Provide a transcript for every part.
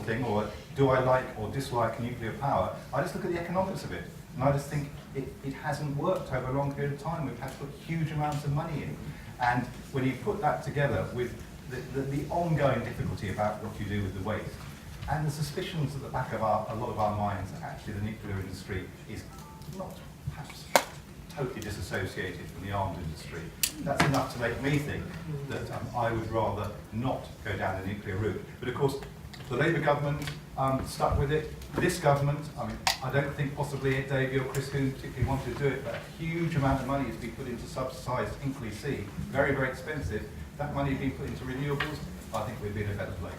thing, or do I like or dislike nuclear power, I just look at the economics of it. And I just think it hasn't worked over a long period of time. We've had to put huge amounts of money in. And when you put that together with the ongoing difficulty about what you do with the waste, and the suspicions at the back of a lot of our minds that actually the nuclear industry is not perhaps totally disassociated from the arms industry, that's enough to make me think that I would rather not go down the nuclear route. But of course, the Labour government stuck with it. This government, I mean, I don't think possibly Davey or Chris Coon particularly wanted to do it, but a huge amount of money has been put into subsidised Hinkley C, very, very expensive. If that money had been put into renewables, I think we'd be in a better place.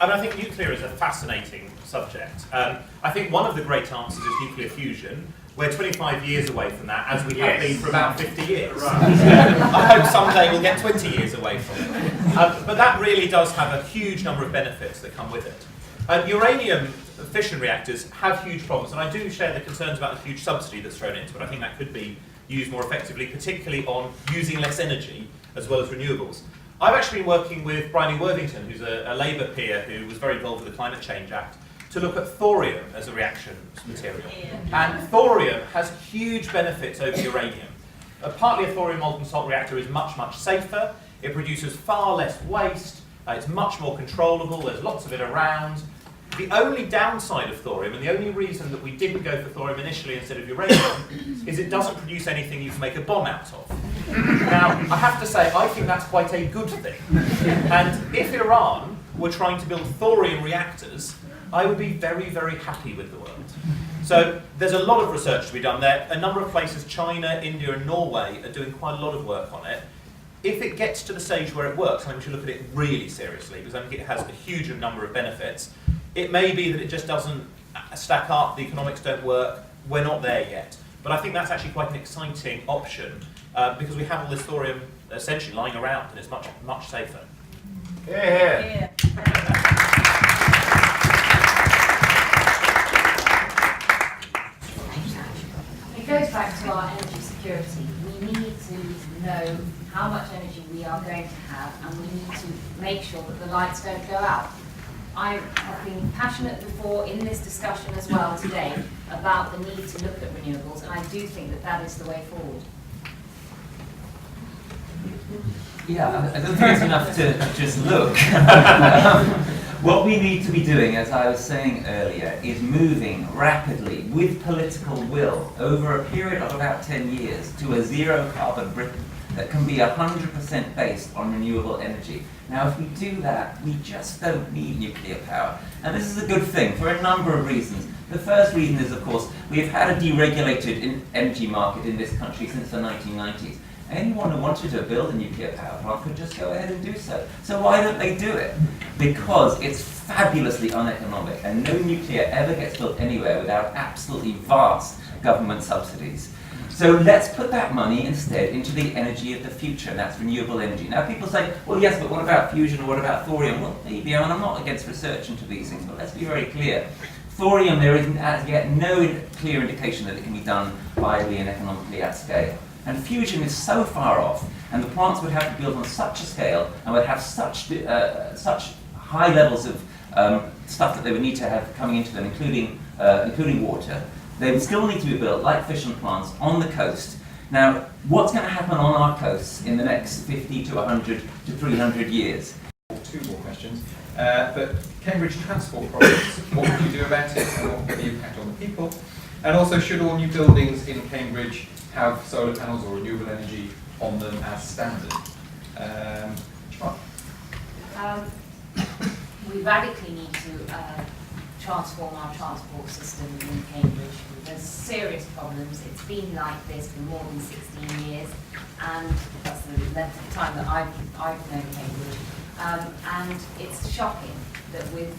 And I think nuclear is a fascinating subject. I think one of the great answers is nuclear fusion. We're 25 years away from that, as we have been for about 50 years. Right. I hope someday we'll get 20 years away from it. But that really does have a huge number of benefits that come with it. Uranium fission reactors have huge problems, and I do share the concerns about the huge subsidy that's thrown into it. I think that could be used more effectively, particularly on using less energy as well as renewables. I've actually been working with Bryony Worthington, who's a Labour peer who was very involved with the Climate Change Act, to look at thorium as a reaction material. And thorium has huge benefits over uranium. Partly a thorium molten salt reactor is much, much safer. It produces far less waste. It's much more controllable. There's lots of it around. The only downside of thorium, and the only reason that we didn't go for thorium initially instead of uranium, is it doesn't produce anything you can make a bomb out of. Now, I have to say, I think that's quite a good thing. And if Iran were trying to build thorium reactors, I would be very, very happy with the world. So there's a lot of research to be done there. A number of places, China, India and Norway, are doing quite a lot of work on it. If it gets to the stage where it works, I think we should look at it really seriously, because I think it has a huge number of benefits. It may be that it just doesn't stack up, the economics don't work, we're not there yet. But I think that's actually quite an exciting option, because we have all this thorium essentially lying around, and it's much, much safer. Yeah. It goes back to our energy security. We need to know how much energy we are going to have, and we need to make sure that the lights don't go out. I have been passionate before in this discussion as well today about the need to look at renewables, and I do think that that is the way forward. Yeah, I don't think it's enough to just look. What we need to be doing, as I was saying earlier, is moving rapidly with political will over a period of about 10 years to a zero carbon Britain that can be 100% based on renewable energy. Now, if we do that, we just don't need nuclear power. And this is a good thing for a number of reasons. The first reason is, of course, we've had a deregulated energy market in this country since the 1990s. Anyone who wanted to build a nuclear power plant could just go ahead and do so. So why don't they do it? Because it's fabulously uneconomic, and no nuclear ever gets built anywhere without absolutely vast government subsidies. So let's put that money instead into the energy of the future, and that's renewable energy. Now people say, well yes, but what about fusion or what about thorium? Well, maybe, I mean, I'm not against research into these things, but let's be very clear. Thorium, there isn't as yet no clear indication that it can be done viably and economically at scale. And fusion is so far off, and the plants would have to be built on such a scale, and would have such high levels of stuff that they would need to have coming into them, including water. They would still need to be built, like fission plants, on the coast. Now, what's going to happen on our coasts in the next 50 to 100 to 300 years? Two more questions. But Cambridge transport projects, what would you do about it, and what would be the impact on the people? And also, should all new buildings in Cambridge have solar panels or renewable energy on them as standard? We radically need to transform our transport system in Cambridge. There's serious problems. It's been like this for more than 16 years, and that's the length of time that I've known Cambridge. And it's shocking that with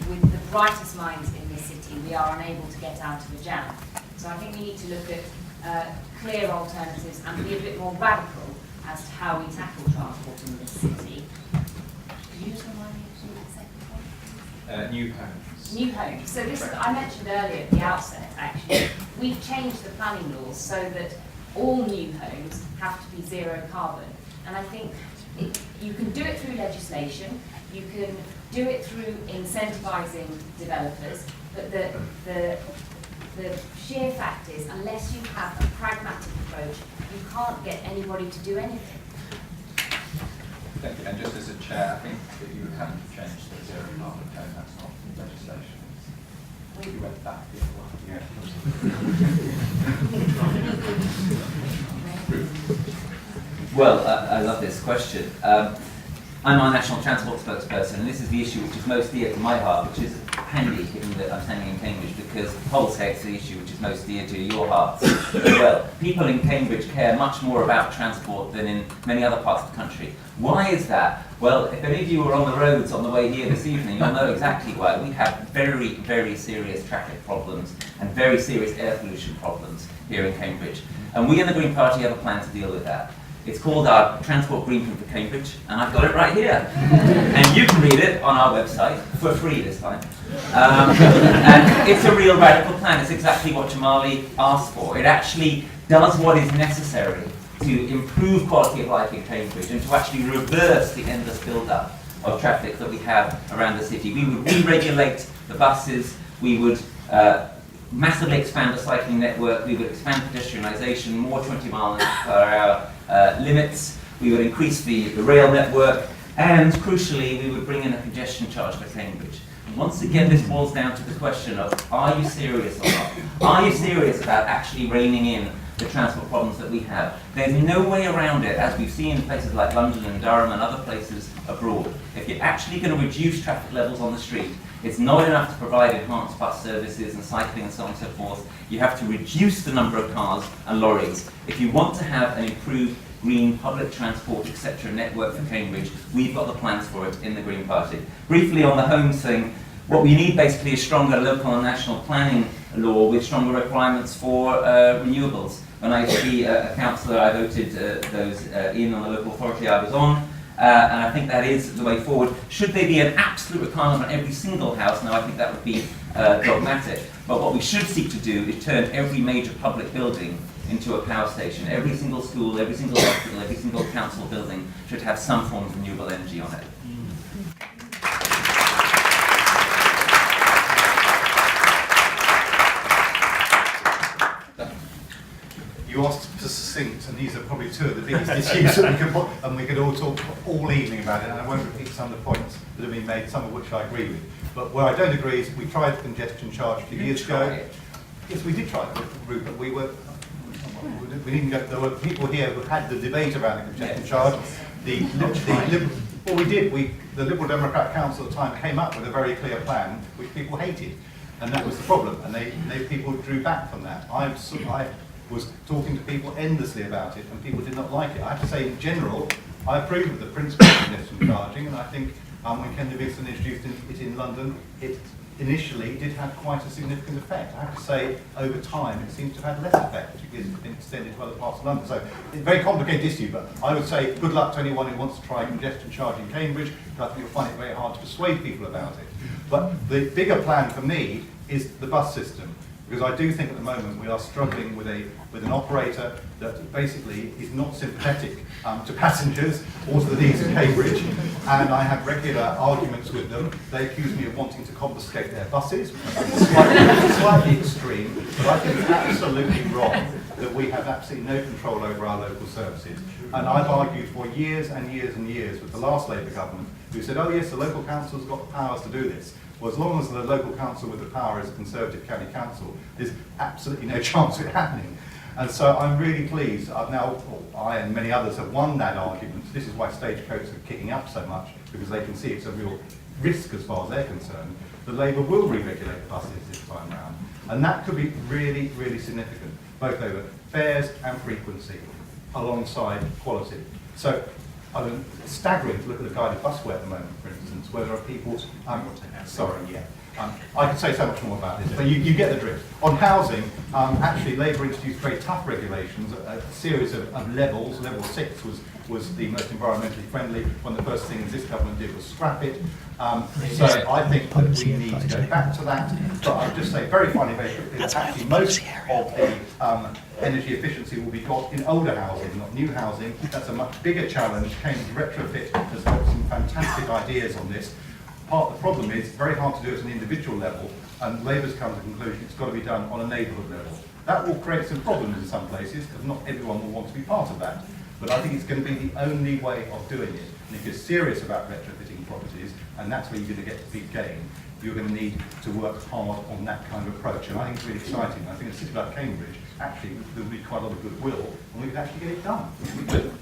the brightest minds in this city, we are unable to get out of a jam. So I think we need to look at clear alternatives and be a bit more radical as to how we tackle transport in this city. Could you just remind me of the second point? New homes. New homes. So this, I mentioned earlier at the outset, actually, we've changed the planning laws so that all new homes have to be zero carbon. And I think you can do it through legislation, you can do it through incentivising developers, but the sheer fact is, unless you have a pragmatic approach, you can't get anybody to do anything. Thank you. And just as a chair, I think that you haven't changed the zero carbon code. That's not legislation. You went back the other one. Yeah. Well, I love this question. I'm our national transport spokesperson, and this is the issue which is most dear to my heart, which is handy given that I'm standing in Cambridge, because Polshead's the issue which is most dear to your hearts as well. People in Cambridge care much more about transport than in many other parts of the country. Why is that? Well, if any of you were on the roads on the way here this evening, you'll know exactly why. We have very, very serious traffic problems and very serious air pollution problems here in Cambridge. And we in the Green Party have a plan to deal with that. It's called our Transport Greenprint for Cambridge, and I've got it right here. And you can read it on our website, for free this time. And it's a real radical plan. It's exactly what Jamali asked for. It actually does what is necessary to improve quality of life in Cambridge and to actually reverse the endless build-up of traffic that we have around the city. We would re-regulate the buses, we would massively expand the cycling network, we would expand pedestrianisation, more 20-mile-per-hour limits, we would increase the rail network, and crucially, we would bring in a congestion charge for Cambridge. And once again, this boils down to the question of, are you serious or not? Are you serious about actually reining in the transport problems that we have? There's no way around it, as we've seen in places like London and Durham and other places abroad. If you're actually going to reduce traffic levels on the street, it's not enough to provide enhanced bus services and cycling and so on and so forth. You have to reduce the number of cars and lorries. If you want to have an improved green public transport, etc. network for Cambridge, we've got the plans for it in the Green Party. Briefly on the homes thing, what we need basically is stronger local and national planning law with stronger requirements for renewables. When I used to be a councillor, I voted those in on the local authority I was on. And I think that is the way forward. Should there be an absolute requirement on every single house? No, I think that would be dogmatic. But what we should seek to do is turn every major public building into a power station. Every single school, every single hospital, every single council building should have some form of renewable energy on it. You asked for succinct, and these are probably two of the biggest issues that we could put, and we could all talk all evening about it, and I won't repeat some of the points that have been made, some of which I agree with. But where I don't agree is we tried the congestion charge a few years ago. Yes, we did try the route, but we didn't go. There were people here who had the debate around the congestion charge. What we did, the Liberal Democrat Council at the time came up with a very clear plan, which people hated, and that was the problem. And people drew back from that. I was talking to people endlessly about it, and people did not like it. I have to say, in general, I approve of the principle of congestion charging, and I think when Ken Livingstone introduced it in London, it initially did have quite a significant effect. I have to say, over time, it seems to have had less effect, because it's been extended to other parts of London. So it's a very complicated issue, but I would say good luck to anyone who wants to try congestion charging in Cambridge, because I think you'll find it very hard to persuade people about it. But the bigger plan for me is the bus system, because I do think at the moment we are struggling with an operator that basically is not sympathetic to passengers or to the needs of Cambridge, and I have regular arguments with them. They accuse me of wanting to confiscate their buses, slightly extreme, but I think it's absolutely wrong that we have absolutely no control over our local services. And I've argued for years and years and years with the last Labour government, who said, oh yes, the local council's got the powers to do this. Well, as long as the local council with the power is a Conservative county council, there's absolutely no chance of it happening. And so I'm really pleased. I and many others have won that argument. This is why stagecoaches are kicking up so much, because they can see it's a real risk as far as they're concerned. The Labour will re-regulate buses this time round. And that could be really, really significant, both over fares and frequency, alongside quality. So it's staggering to look at the guided busway at the moment, for instance, where there are people. I could say so much more about this, but you get the drift. On housing, actually, Labour introduced very tough regulations, a series of levels. Level 6 was was the most environmentally friendly. One of the first things this government did was scrap it. So I think that we need to go back to that. But I'll just say very finally, very quickly, that actually most of the energy efficiency will be got in older housing, not new housing. That's a much bigger challenge. Cambridge Retrofit has got some fantastic ideas on this. Part of the problem is it's very hard to do at an individual level, and Labour's come to the conclusion it's got to be done on a neighbourhood level. That will create some problems in some places, because not everyone will want to be part of that. But I think it's going to be the only way of doing it. And if you're serious about retrofitting properties, and that's where you're going to get the big gain, you're going to need to work hard on that kind of approach. And I think it's really exciting. I think a city like Cambridge, actually, there will be quite a lot of goodwill, and we can actually get it done, which we do.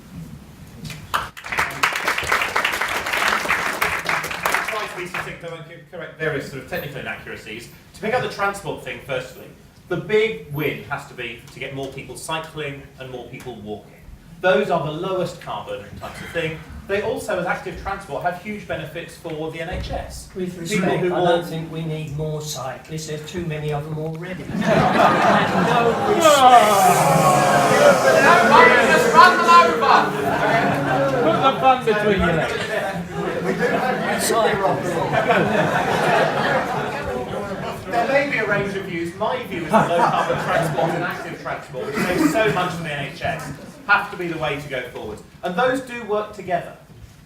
Correct various sort of technical inaccuracies. To pick up the transport thing firstly, the big win has to be to get more people cycling and more people walking. Those are the lowest carbon types of thing. They also, as active transport, have huge benefits for the NHS. With respect, I don't think we need more cyclists. There's too many of them already. No Just run them over! Put the bun between your legs. There may be a range of views. My view is that low carbon transport and active transport, which makes so much for the NHS, have to be the way to go forward. And those do work together.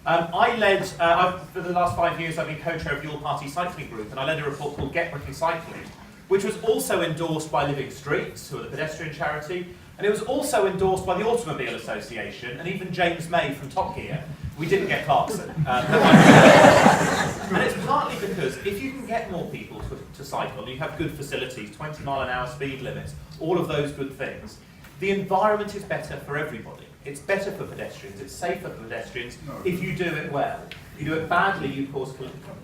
I led, for the last 5 years, I've been co-chair of the All-Party Cycling Group, and I led a report called Get Britain Cycling, which was also endorsed by Living Streets, who are the pedestrian charity, and it was also endorsed by the Automobile Association, and even James May from Top Gear. We didn't get Clarkson. And it's partly because if you can get more people to cycle, you have good facilities, 20-mile-an-hour speed limits, all of those good things, the environment is better for everybody. It's better for pedestrians, it's safer for pedestrians if you do it well. If you do it badly, you cause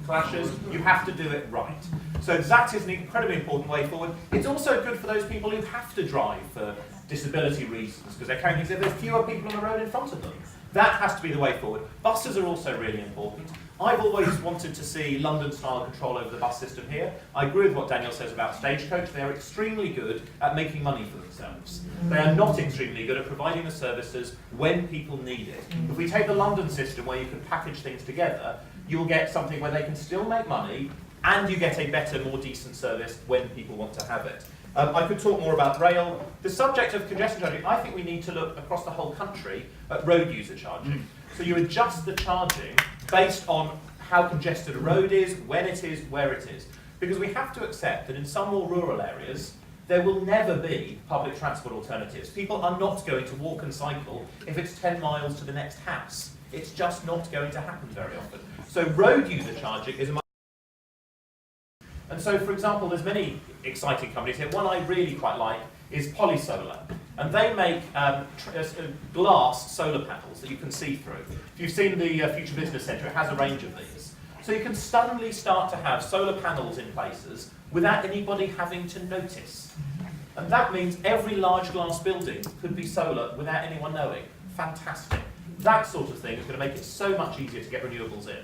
clashes, you have to do it right. So that is an incredibly important way forward. It's also good for those people who have to drive for disability reasons, because they're carrying things, there's fewer people on the road in front of them. That has to be the way forward. Buses are also really important. I've always wanted to see London-style control over the bus system here. I agree with what Daniel says about Stagecoach. They are extremely good at making money for themselves. They are not extremely good at providing the services when people need it. If we take the London system where you can package things together, you'll get something where they can still make money and you get a better, more decent service when people want to have it. I could talk more about rail. The subject of congestion charging, I think we need to look across the whole country at road user charging. So you adjust the charging based on how congested a road is, when it is, where it is. Because we have to accept that in some more rural areas, there will never be public transport alternatives. People are not going to walk and cycle if it's 10 miles to the next house. It's just not going to happen very often. So road user charging is a much. And so, for example, there's many exciting companies here. One I really quite like is Polysolar. And they make glass solar panels that you can see through. If you've seen the Future Business Centre, it has a range of these. So you can suddenly start to have solar panels in places without anybody having to notice. And that means every large glass building could be solar without anyone knowing. Fantastic. That sort of thing is going to make it so much easier to get renewables in.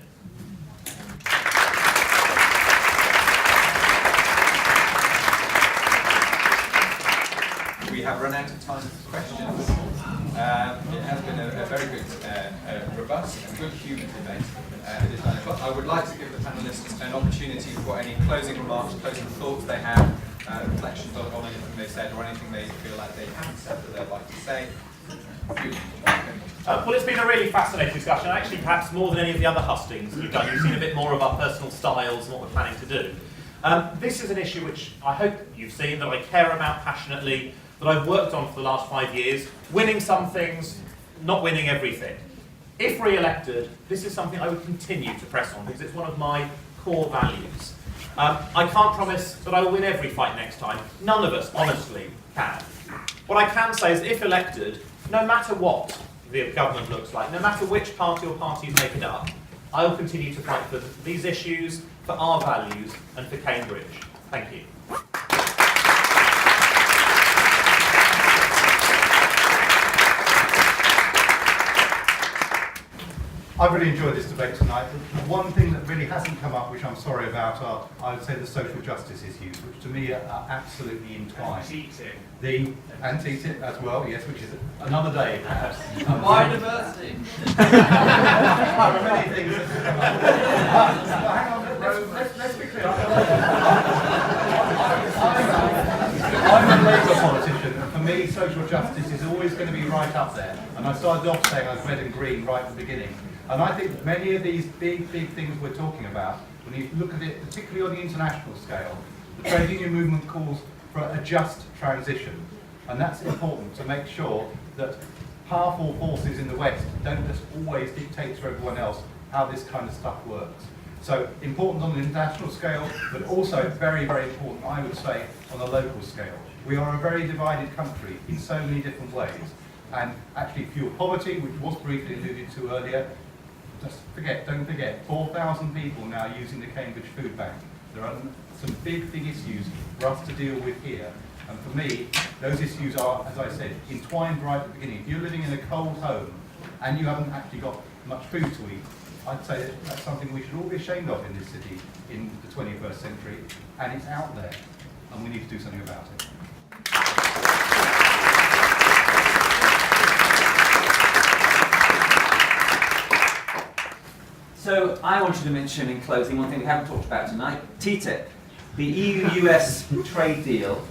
We have run out of time for questions. It has been a very good, robust and good human debate. It is 9 o'clock. I would like to give the panellists an opportunity for any closing remarks, closing thoughts they have, reflections on anything they said or anything they feel like they haven't said that they'd like to say. Well, it's been a really fascinating discussion, actually perhaps more than any of the other hustings that we've done. You've seen a bit more of our personal styles and what we're planning to do. This is an issue which I hope you've seen, that I care about passionately, that I've worked on for the last 5 years, winning some things, not winning everything. If re-elected, this is something I would continue to press on because it's one of my core values. I can't promise that I will win every fight next time. None of us, honestly, can. What I can say is if elected, no matter what the government looks like, no matter which party or parties make it up, I will continue to fight for these issues, for our values, and for Cambridge. Thank you. I've really enjoyed this debate tonight. The one thing that really hasn't come up, which I'm sorry about, are, I would say, the social justice issues, which to me are absolutely entwined. The anti-tip as well, yes, which is another day, perhaps. Biodiversity. There are many things that hang on, let's be clear. I'm a Labour politician, and for me, social justice is always going to be right up there. And I started off saying I was red and green right at the beginning. And I think many of these big things we're talking about, when you look at it, particularly on the international scale, the trade union movement calls for a just transition. And that's important to make sure that powerful forces in the West don't just always dictate to everyone else how this kind of stuff works. So important on the international scale, but also very, very important, I would say, on a local scale. We are a very divided country in so many different ways. And actually fuel poverty, which was briefly alluded to earlier, don't forget, 4,000 people now using the Cambridge Food Bank. There are some big issues for us to deal with here. And for me, those issues are, as I said, entwined right at the beginning. If you're living in a cold home and you haven't actually got much food to eat, I'd say that that's something we should all be ashamed of in this city in the 21st century. And it's out there, and we need to do something about it. So I wanted to mention in closing one thing we haven't talked about tonight, TTIP. The EU-US trade deal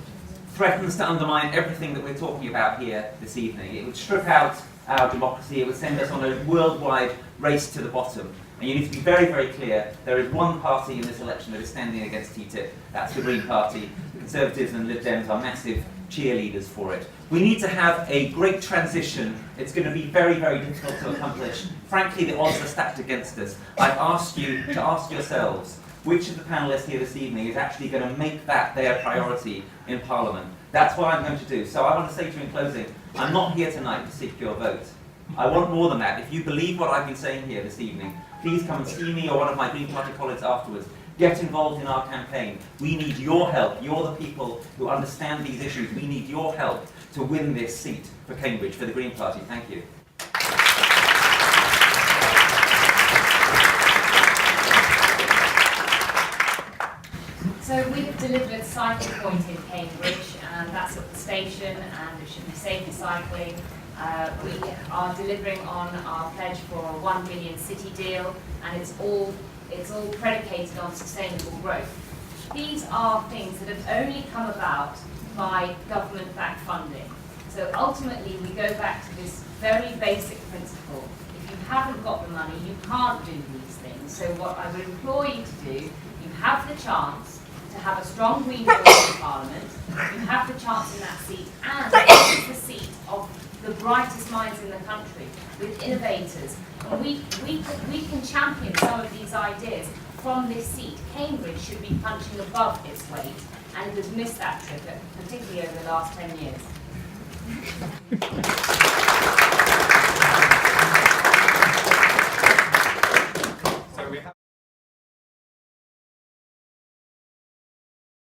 threatens to undermine everything that we're talking about here this evening. It would strip out our democracy, it would send us on a worldwide race to the bottom. And you need to be very, very clear, there is one party in this election that is standing against TTIP, that's the Green Party. The Conservatives and Lib Dems are massive cheerleaders for it. We need to have a great transition. It's going to be very, very difficult to accomplish. Frankly, the odds are stacked against us. I've asked you to ask yourselves, which of the panellists here this evening is actually going to make that their priority in Parliament? That's what I'm going to do. So I want to say to you in closing, I'm not here tonight to seek your vote. I want more than that. If you believe what I've been saying here this evening, please come and see me or one of my Green Party colleagues afterwards. Get involved in our campaign. We need your help. You're the people who understand these issues. We need your help to win this seat for Cambridge, for the Green Party. Thank you. So we've delivered a cycle point in Cambridge, and that's at the station, and it should be safe cycling. We are delivering on our pledge for a 1 billion city deal, and it's all predicated on sustainable growth. These are things that have only come about by government-backed funding. So ultimately, we go back to this very basic principle. If you haven't got the money, you can't do these things. So what I would implore you to do, you have the chance to have a strong Green vote in Parliament. You have the chance in that seat, and this is the seat of the brightest minds in the country, with innovators. And we can champion some of these ideas from this seat. Cambridge should be punching above its weight, and it has missed that trick, particularly over the last 10 years.